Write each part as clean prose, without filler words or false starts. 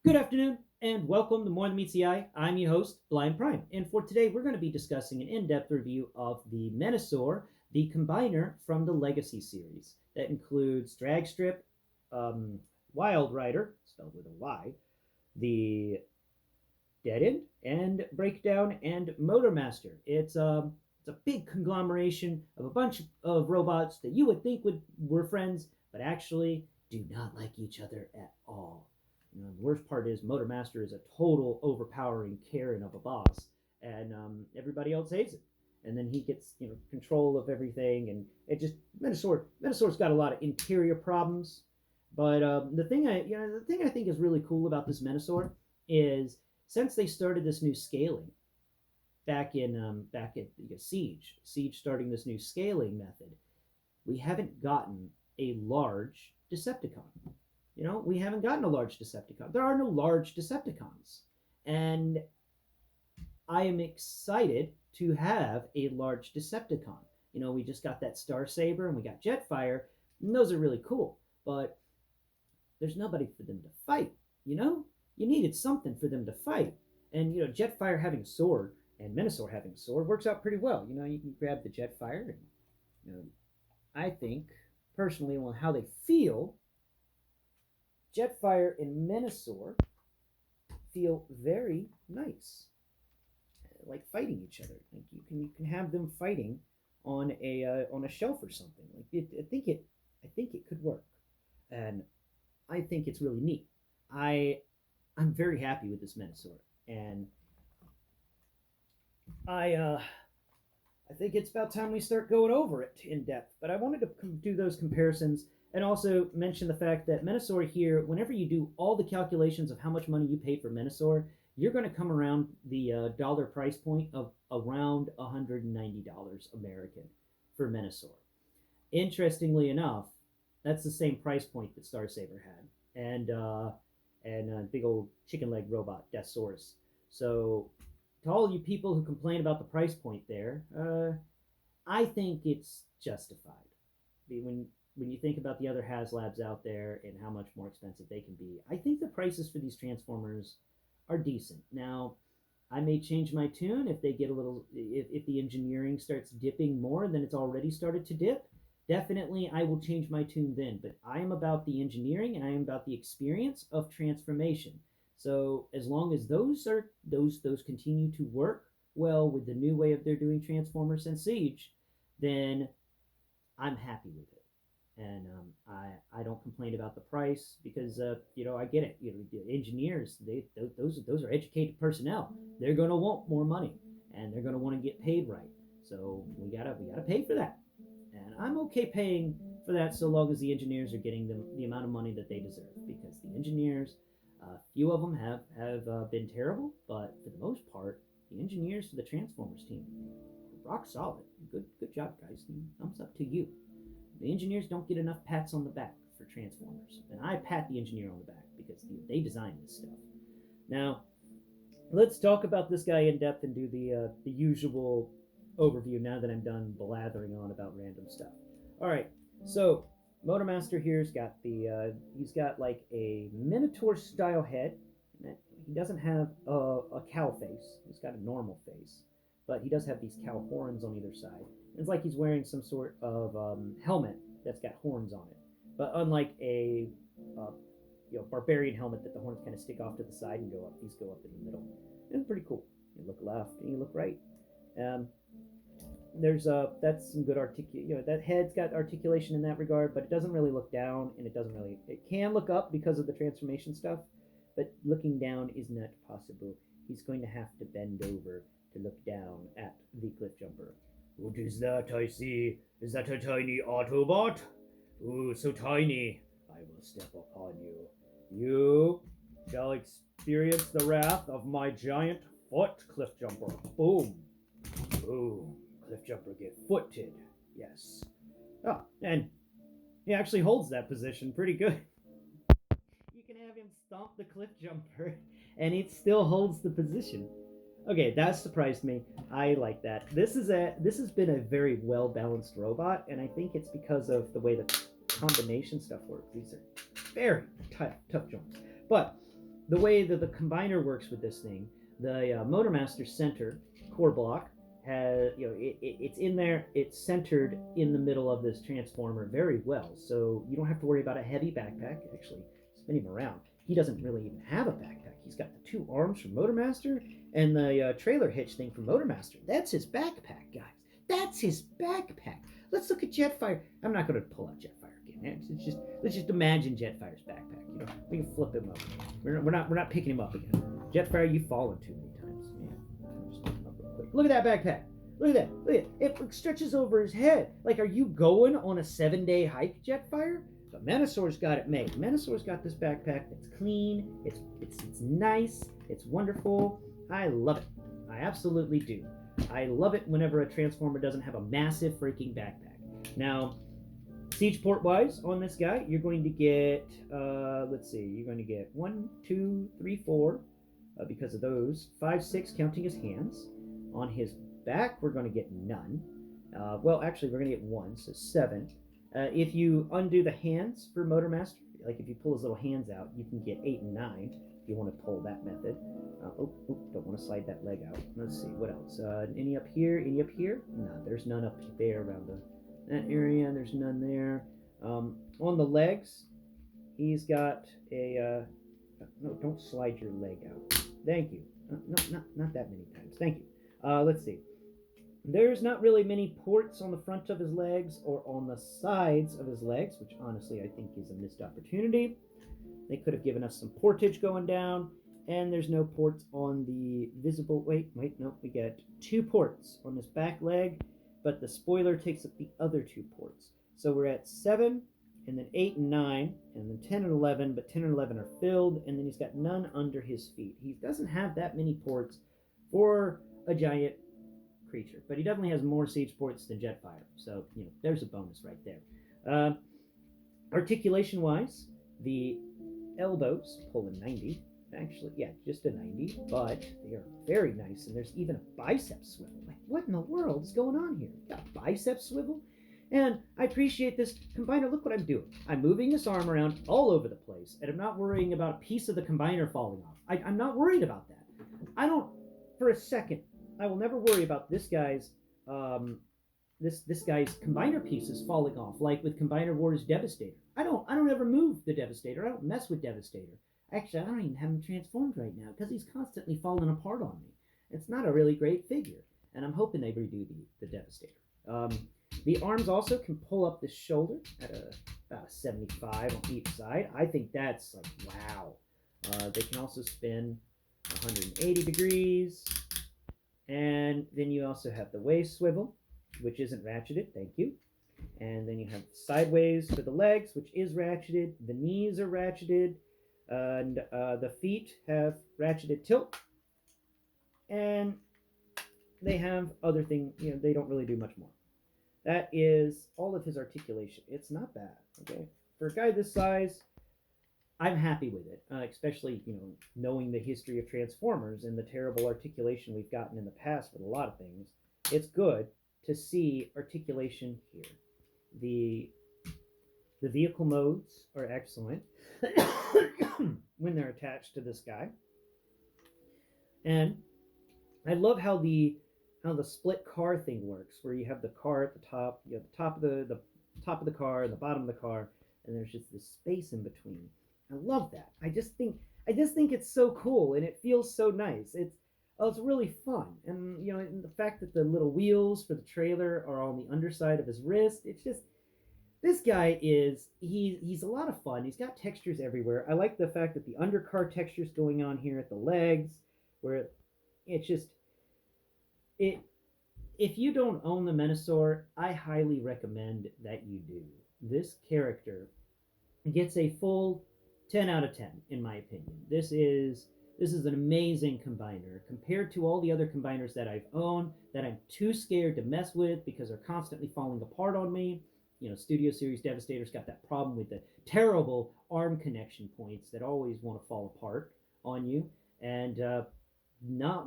Good afternoon, and welcome to More Than Meets the Eye. I'm your host, Blind Prime, and for today, we're going to be discussing an in-depth review of the Menasaur, the combiner from the Legacy series. That includes Dragstrip, um, Wild Rider, spelled with a Y, the Dead End, and Breakdown and Motormaster. It's a big conglomeration of a bunch of robots that you would think were friends, but actually do not like each other at all. The worst part is Motormaster is a total overpowering Karen of a boss, and everybody else hates it. And then he gets control of everything, and it just Menasaur's got a lot of interior problems. But the thing I think is really cool about this Menasaur is since they started this new scaling back at Siege starting this new scaling method, we haven't gotten a large Decepticon. We haven't gotten a large Decepticon. There are no large Decepticons, and I am excited to have a large Decepticon. We just got that Star Saber and we got Jetfire, and those are really cool. But there's nobody for them to fight. You needed something for them to fight, and Jetfire having a sword and Menasaur having a sword works out pretty well. You can grab the Jetfire, and I think personally on how they feel, Jetfire and Menasaur feel very nice, like fighting each other. Like you can have them fighting on a shelf or something. I think it could work, and I think it's really neat. I'm very happy with this Menasaur, and I think it's about time we start going over it in depth. But I wanted to do those comparisons and also mention the fact that Menasaur here, whenever you do all the calculations of how much money you paid for Menasaur, you're going to come around the dollar price point of around $190 American for Menasaur. Interestingly enough, that's the same price point that Star Saber had, and big old chicken leg robot Deathsaurus. So to all you people who complain about the price point there, I think it's justified. When you think about the other HasLabs out there and how much more expensive they can be, I think the prices for these Transformers are decent. Now, I may change my tune if they get a little if the engineering starts dipping more than it's already started to dip. Definitely, I will change my tune then. But I am about the engineering and I am about the experience of transformation. So as long as those continue to work well with the new way of they're doing Transformers and Siege, then I'm happy with it. And I don't complain about the price because I get it. The engineers those are educated personnel. They're gonna want more money and they're gonna want to get paid right. So we gotta pay for that, and I'm okay paying for that so long as the engineers are getting the amount of money that they deserve. Because the engineers, a few of them have been terrible, but for the most part, the engineers for the Transformers team, rock solid. Good job, guys. Thumbs up to you. The engineers don't get enough pats on the back for Transformers, and I pat the engineer on the back because they designed this stuff. Now, let's talk about this guy in depth and do the usual overview now that I'm done blathering on about random stuff. All right, so Motormaster here's got he's got like a Minotaur style head. He doesn't have a cow face. He's got a normal face, but he does have these cow horns on either side. It's like he's wearing some sort of helmet that's got horns on it. But unlike a uh, barbarian helmet that the horns kind of stick off to the side and go up, these go up in the middle. It's pretty cool. You look left and you look right. Um, there's that's some good that head's got articulation in that regard, but it doesn't really look down, and it can look up because of the transformation stuff, but looking down is not possible. He's going to have to bend over to look down at the cliff jumper. What is that I see? Is that a tiny Autobot? Ooh, so tiny. I will step upon you. You shall experience the wrath of my giant foot, cliff jumper. Boom. Boom. Cliff jumper get footed. Yes. Oh, and he actually holds that position pretty good. You can have him stomp the cliff jumper, and it still holds the position. Okay, that surprised me. I like that. This has been a very well balanced robot, and I think it's because of the way the combination stuff works. These are very tough jumps, but the way that the combiner works with this thing, the Motormaster center core block has, it's in there, it's centered in the middle of this transformer very well, so you don't have to worry about a heavy backpack. Actually, spin him around. He doesn't really even have a backpack. He's got the two arms from Motormaster and the trailer hitch thing from Motormaster. That's his backpack, guys. That's his backpack. Let's look at Jetfire. I'm not going to pull out Jetfire again. Let's just imagine Jetfire's backpack. We can flip him up. We're not picking him up again. Jetfire, you've fallen too many times. Yeah, just pick him up real quick. Look at that backpack. Look at that. Look at it. It stretches over his head. Like, are you going on a 7-day hike, Jetfire? But Menasaur's got it made. Menasaur's got this backpack that's clean. It's nice. It's wonderful. I love it. I absolutely do. I love it whenever a Transformer doesn't have a massive freaking backpack. Now, siege port wise on this guy, you're going to get, let's see, you're going to get 1, 2, 3, 4, because of those, 5, 6, counting his hands. On his back, we're going to get none. Well, actually, we're going to get 1, so 7. If you undo the hands for Motormaster, like if you pull his little hands out, you can get 8 and 9 if you want to pull that method. Don't want to slide that leg out. Let's see, what else? Any up here? Any up here? No, there's none up there around that area. There's none there. On the legs, he's got a... no, don't slide your leg out. Thank you. No, not that many times. Thank you. Let's see. There's not really many ports on the front of his legs or on the sides of his legs, which honestly I think is a missed opportunity. They could have given us some portage going down, and there's no ports on the visible... Wait, no, we get 2 ports on this back leg, but the spoiler takes up the other 2 ports. So we're at 7, and then 8 and 9, and then 10 and 11, but 10 and 11 are filled, and then he's got none under his feet. He doesn't have that many ports for a giant creature, but he definitely has more siege ports than Jetfire, so there's a bonus right there. Articulation wise, the elbows pull a 90. Actually, yeah, just a 90, but they are very nice, and there's even a bicep swivel. Like, what in the world is going on here? You got a bicep swivel? And I appreciate this combiner. Look what I'm doing. I'm moving this arm around all over the place, and I'm not worrying about a piece of the combiner falling off. I'm not worried about that. I don't, for a second, I will never worry about this guy's this guy's combiner pieces falling off, like with Combiner Wars Devastator. I don't ever move the Devastator. I don't mess with Devastator. Actually, I don't even have him transformed right now because he's constantly falling apart on me. It's not a really great figure, and I'm hoping they redo the Devastator. The arms also can pull up the shoulder at about a 75 on each side. I think that's like, wow. They can also spin 180 degrees. And then you also have the waist swivel, which isn't ratcheted, thank you. And then you have sideways for the legs, which is ratcheted. The knees are ratcheted. And the feet have ratcheted tilt. And they have other things, they don't really do much more. That is all of his articulation. It's not bad, okay? For a guy this size, I'm happy with it, especially, knowing the history of Transformers and the terrible articulation we've gotten in the past with a lot of things. It's good to see articulation here. The vehicle modes are excellent when they're attached to this guy. And I love how the split car thing works, where you have the car at the top, you have the top of the car and the bottom of the car, and there's just this space in between. I love that. I just think it's so cool, and it feels so nice. It's really fun, and and the fact that the little wheels for the trailer are on the underside of his wrist. It's just, this guy he's a lot of fun. He's got textures everywhere. I like the fact that the undercar texture's going on here at the legs, where it's just If you don't own the Menasaur, I highly recommend that you do. This character gets a full 10 out of 10, in my opinion. This is an amazing combiner compared to all the other combiners that I've owned that I'm too scared to mess with because they're constantly falling apart on me. Studio Series Devastator's got that problem with the terrible arm connection points that always want to fall apart on you, and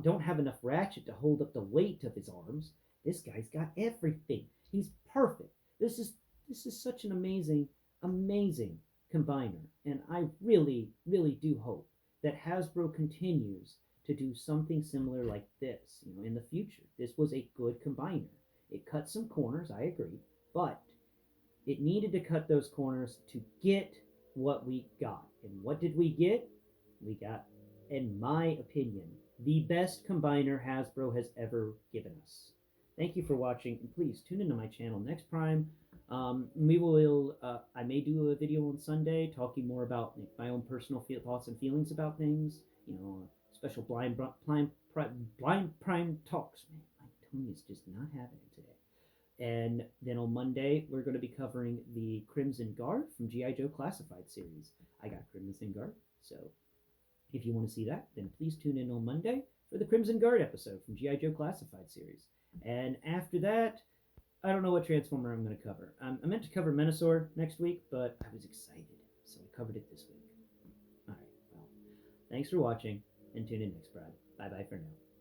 don't have enough ratchet to hold up the weight of his arms. This guy's got everything. He's perfect. This is such an amazing combiner, and I really, really do hope that Hasbro continues to do something similar like this, in the future. This was a good combiner. It cut some corners, I agree, but it needed to cut those corners to get what we got. And what did we get? We got, in my opinion, the best combiner Hasbro has ever given us. Thank you for watching, and please tune into my channel next Prime. I may do a video on Sunday talking more about my own personal thoughts and feelings about things. Special blind prime talks. Man, my tongue is just not having it today. And then on Monday, we're going to be covering the Crimson Guard from G.I. Joe Classified series. I got Crimson Guard, so if you want to see that, then please tune in on Monday for the Crimson Guard episode from G.I. Joe Classified series. And after that, I don't know what Transformer I'm going to cover. I meant to cover Menasaur next week, but I was excited, so I covered it this week. Alright, well, thanks for watching, and tune in next Friday. Bye-bye for now.